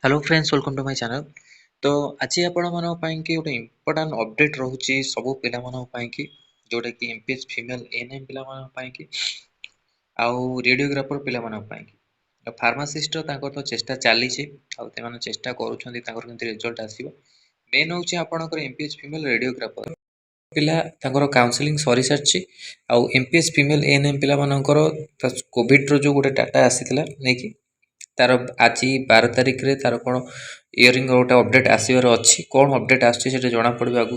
Hello friends welcome to my channel. तो आज आपण मानक ପାଇଁ କି ଗୋଟେ इंपोर्टेंट अपडेट रहउची सब पिला मानक ପାଇଁ कि जोटा कि एमपीएच फीमेल एएनएम पिला मानक ପାଇଁ कि आउ रेडियोग्राफर पिला मानक ପାଇଁ कि फार्मासिस्ट तांको तो चेष्टा चाली छि आउ ते माने चेष्टा करूछन्ती तांकर केमति रिजल्ट आसीबो। मेन होउची आपणकर एमपीएच फीमेल रेडियोग्राफर पिला तांकर काउंसलिंग सरी सारछि आउ एमपीएच फीमेल एएनएम पिला मानकर कोविड रो जो गोटे डाटा आसीतला नै कि तार आज 12 तारिख रे तार कोन इयरिंग गोटे अपडेट आसीबार अछि कोन अपडेट आछि सेटा जणा पड़बे आगु।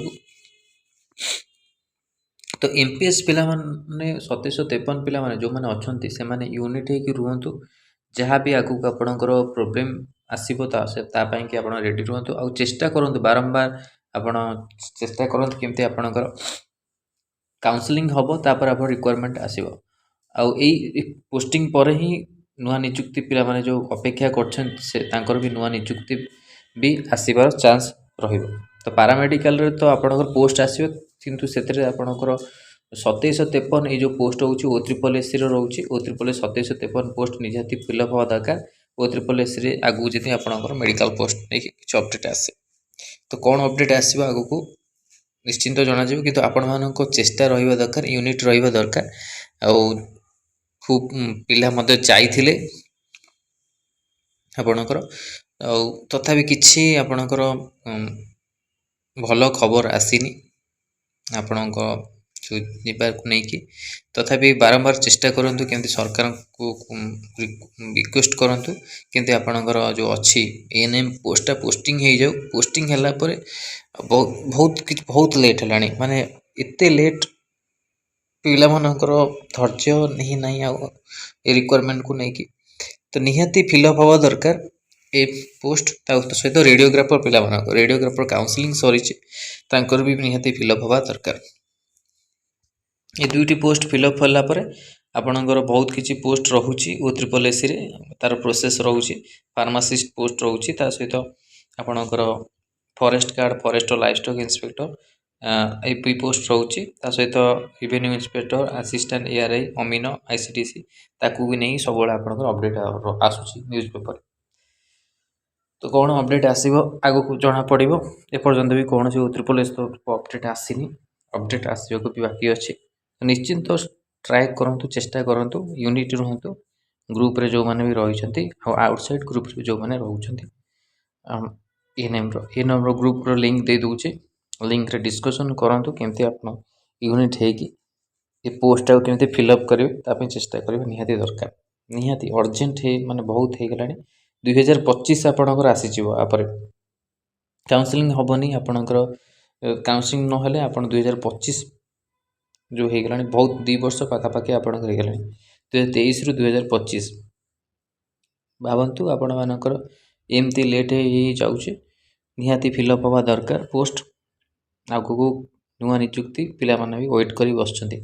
तो एमपीएस पिला माने 2753 पिला माने जो माने अछंती से माने यूनिट हे कि रुहंतु जहाँ भी आगु आपणकर प्रोब्लेम आसीबो ता से ता पई कि आपण रेडी रुहंतु आ चेष्टा करंतु बारंबार आपण चेष्टा करंतु केमते आपणकर काउंसलिंग हबो तापर आपण रिक्वायरमेंट आसीबो आ एई पोस्टिंग परे ही नुआ नियुक्ति पिला माने जो अपेक्षा करछन से तांकर भी नुआ नियुक्ति भी आसीबार चांस रहिबो। तो पैरामेडिकल रे तो आपणकर पोस्ट आसीबो किंतु सेतरे आपणकर 2753 ए जो पोस्ट होउची ओ ट्रिपल एस रे रहउची ओ ट्रिपल एस 2753 पोस्ट निजाति फिलअप होवा दरकार ओ ट्रिपल एस रे आगु जति आपणकर मेडिकल पोस्ट नै कि अपडेट आसे तो कोन अपडेट आसीबो आगु को निश्चिंत जणा जेबो किंतु आपण मानको चेष्टा रहिबा दरकार यूनिट रहिबा दरकार आ खूब पिला मध्य जाइथिले आपणकर तथापि किछि आपणकर भल खबर आसीनी आपणक जो निबार को नहीं कि तथापि बारंबार चेष्टा करंतु केमति सरकार को रिक्वेस्ट करंतु केमति आपणकर जो अछि एएनएम पोस्टा पोस्टिंग हे जाउ पोस्टिंग हला परे बहुत लेट हलानी माने इत्ते लेट पिला मानकर धैर्य नहीं नहीं आ रिक्वायरमेंट को नहीं कि तो निहाती फिलअप हवा दरकार ए पोस्ट सहित रेडियोग्राफर पिला मानक रेडियोग्राफर काउंसलिंग सरी तांकर भी निहाती फिलअप हवा दरकार ये दुईटी पोस्ट फिलअप होला परे आपणकर बहुत किछि पोस्ट रहुची ओ ट्रिपल एस रे तार प्रोसेस रहुची फार्मासिस्ट पोस्ट रहुची ता सहित आपणकर forest guard forest life stock inspector एपी पोस्ट रहुची ता सहित रेवेन्यू इंस्पेक्टर असिस्टेंट एआरआई अमीनो आईसीडीसी ताकू भी नहीं सब बळे आपणकर अपडेट आसुची न्यूज़ पेपर तो कौन अपडेट आसीबो आगो को जणा पड़िबो ए पर्यंत भी कौन से ट्रिपल एस तो अपडेट आसीनी अपडेट आसीबो को भी बाकी अछि तो निश्चिंत तो ट्राई करंतु चेष्टा करंतु यूनिट रहंतु ग्रुप रे जो माने भी रही छथि आ आउटसाइड ग्रुप रे जो माने रहउ छथि एएनएम रो ग्रुप रो लिंक दे दोचे लिंक रे डिस्कशन करंतु केमते आपन यूनिट हे कि ए पोस्ट आ केमते फिलअप करिवे ता पे चेष्टा करिवे निहाती दरकार निहाती अर्जेंट हे माने बहुत हे गलानी 2025 आपणकर आसी जिवो आपरे काउंसलिंग हबनी आपणकर काउंसलिंग न हले आपण 2025 जो हे गलानी बहुत 2 वर्ष पाखा पाखी आपणकर हे गलानी 2023 रु 2025 भावंतु आपण मानकर एमती लेट हे जाउचे निहाती फिलअप हवा दरकार पोस्ट आगु को नुआ नियुक्ति पिला माने भी वेट करी बसछन्ती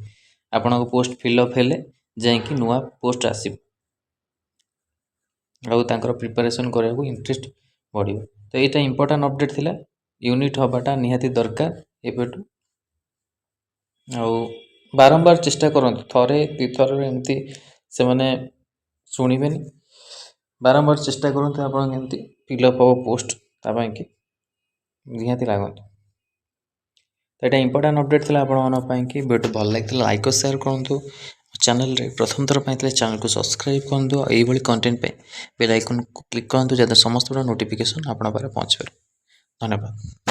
आपण को पोस्ट फिलअप हेले जाय कि नुआ पोस्ट आसी आउ तांकर प्रिपरेशन करिया को इंटरेस्ट बढ़ियो तो एटा इंपोर्टेंट अपडेट थिला यूनिट हबाटा निहाती दरकार एबेटू आउ बारंबार चेष्टा करंतु थरे दिथर एमती से माने सुनिबेनी बारंबार चेष्टा करंतु आपण केमती फिलअप हो पोस्ट ता पई कि निहाती लागंतु तो एटा इंपोर्टेंट अपडेट थिला आपण मन पई कि वीडियो भल लागथिला लाइक और शेयर करंतु चैनल रे प्रथम थर पई चैनल को सब्सक्राइब करंतु एई भली कंटेंट पे बेल आइकन को क्लिक करंतु जदा समस्त नोटिफिकेशन आपण पारे पहुंच पारे। धन्यवाद।